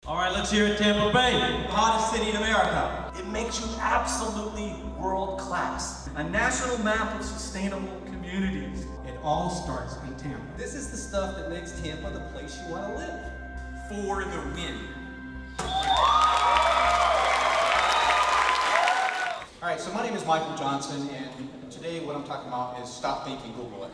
All right, let's hear it, Tampa Bay. The hottest city in America. It makes you absolutely world class. A national map of sustainable communities. It all starts in Tampa. This is the stuff that makes Tampa the place you want to live. For the win. All right, so my name is Mical Johnson, and today what I'm talking about is stop thinking, Google it.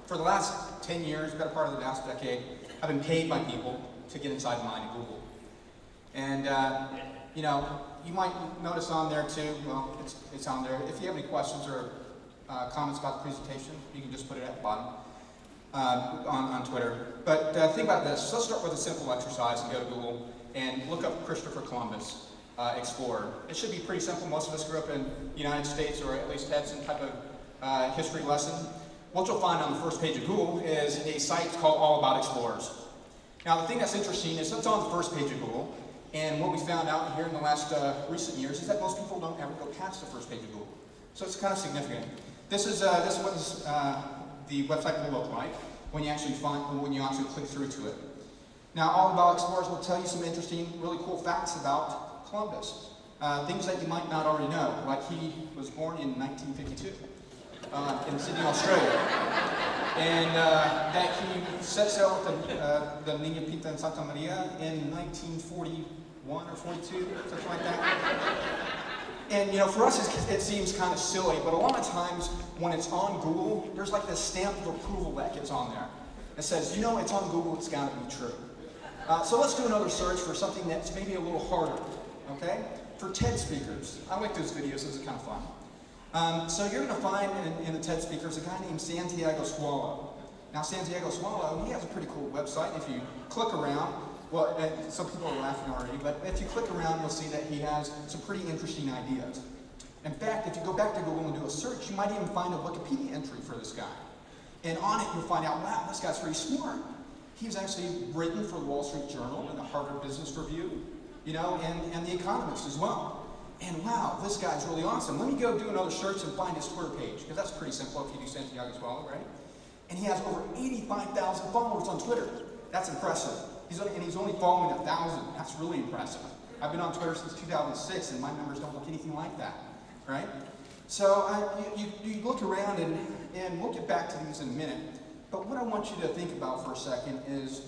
For the last 10 years, better part of the last decade, I've been paid by people to get inside the mind of Google. And, you know, you might notice on there too, well, it's on there. If you have any questions or comments about the presentation, you can just put it at the bottom on Twitter. But think about this. Let's start with a simple exercise and go to Google and look up Christopher Columbus, explorer. It should be pretty simple. Most of us grew up in the United States, or at least had some type of history lesson. What you'll find on the first page of Google is a site called All About Explorers. Now, the thing that's interesting is it's on the first page of Google, and what we found out here in the last recent years is that most people don't ever go past the first page of Google. So it's kind of significant. This is what the website will look like when you actually click through to it. Now, All About Explorers will tell you some interesting, really cool facts about Columbus. Things that you might not already know, like he was born in 1952 in Sydney, Australia. And that he set sail with the Niña Pinta and Santa Maria in 1941 or 42, something like that. And you know, for us it seems kind of silly, but a lot of times when it's on Google, there's like this stamp of approval that gets on there. It says, you know, it's on Google, it's got to be true. So let's do another search for something that's maybe a little harder, okay? For TED speakers. I like those videos, those are kind of fun. So you're going to find in the TED speakers a guy named Santiago Swallow. Now Santiago Swallow, he has a pretty cool website. If you click around, well, some people are laughing already, but if you click around, you'll see that he has some pretty interesting ideas. In fact, if you go back to Google and do a search, you might even find a Wikipedia entry for this guy. And on it, you'll find out, wow, this guy's pretty smart. He's actually written for the Wall Street Journal and the Harvard Business Review, you know, and the Economist as well. And wow, this guy's really awesome. Let me go do another search and find his Twitter page, because that's pretty simple if you do Santiago Swallow, right? And he has over 85,000 followers on Twitter. That's impressive. He's only following 1,000. That's really impressive. I've been on Twitter since 2006, and my numbers don't look anything like that, right? So you look around, and we'll get back to these in a minute. But what I want you to think about for a second is,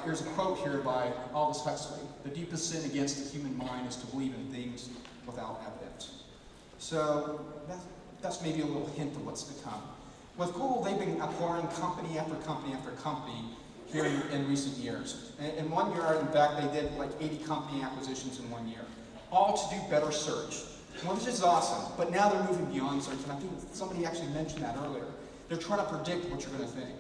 there's a quote here by Aldous Huxley. The deepest sin against the human mind is to believe in things without evidence. So that's maybe a little hint of what's to come. With Google, they've been acquiring company after company after company here in recent years. In 1 year, in fact, they did like 80 company acquisitions in 1 year, all to do better search, which is awesome. But now they're moving beyond search, and I think somebody actually mentioned that earlier. They're trying to predict what you're going to think.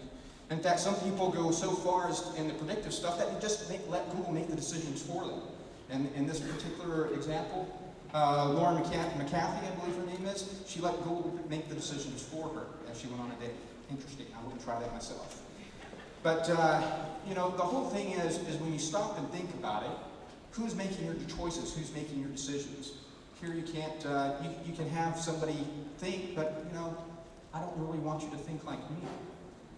In fact, some people go so far as in the predictive stuff that you just let Google make the decisions for them. And in this particular example, Lauren McCarthy, I believe her name is, she let Google make the decisions for her as she went on a date. Interesting, I wouldn't try that myself. But, you know, the whole thing is when you stop and think about it, who's making your choices, who's making your decisions? Here you can't, you can have somebody think, but, you know, I don't really want you to think like me.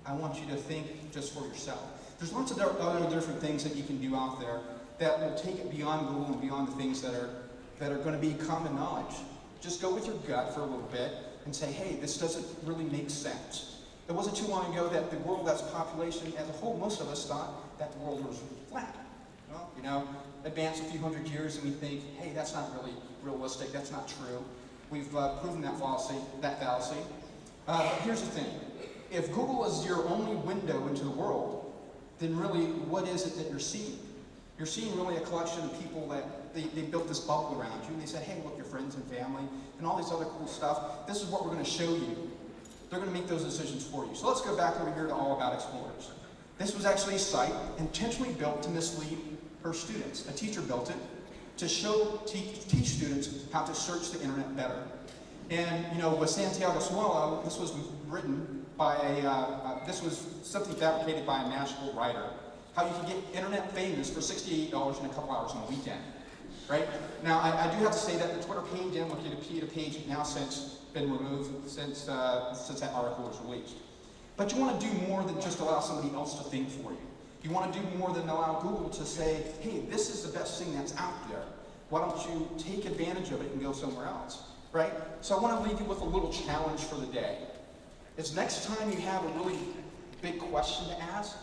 I want you to think just for yourself. There's lots of other different things that you can do out there that will take it beyond Google and beyond the things that are going to be common knowledge. Just go with your gut for a little bit and say, hey, this doesn't really make sense. It wasn't too long ago that the world as a population as a whole, most of us thought that the world was flat. Well, you know, advance a few hundred years and we think, hey, that's not really realistic, that's not true. We've proven that fallacy. But here's the thing. If Google is your only window into the world, then really, what is it that you're seeing? You're seeing really a collection of people that they built this bubble around you, and they said, hey, look, your friends and family, and all this other cool stuff, this is what we're going to show you. They're going to make those decisions for you. So let's go back over here to All About Explorers. This was actually a site intentionally built to mislead her students. A teacher built it to teach students how to search the internet better. And, you know, with Santiago Swallow, this was written by this was something fabricated by a Nashville writer. How you can get internet famous for $68 in a couple hours on a weekend, right? Now, I do have to say that the Twitter page and Wikipedia page now since been removed since that article was released. But you want to do more than just allow somebody else to think for you. You want to do more than allow Google to say, hey, this is the best thing that's out there. Why don't you take advantage of it and go somewhere else, right? So I want to leave you with a little challenge for the day. Is next time you have a really big question to ask,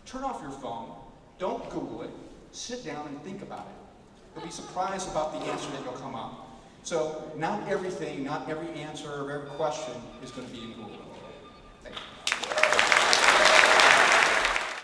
turn off your phone, don't Google it, sit down and think about it. You'll be surprised about the answer that will come up. So not everything, not every answer of every question is going to be in Google.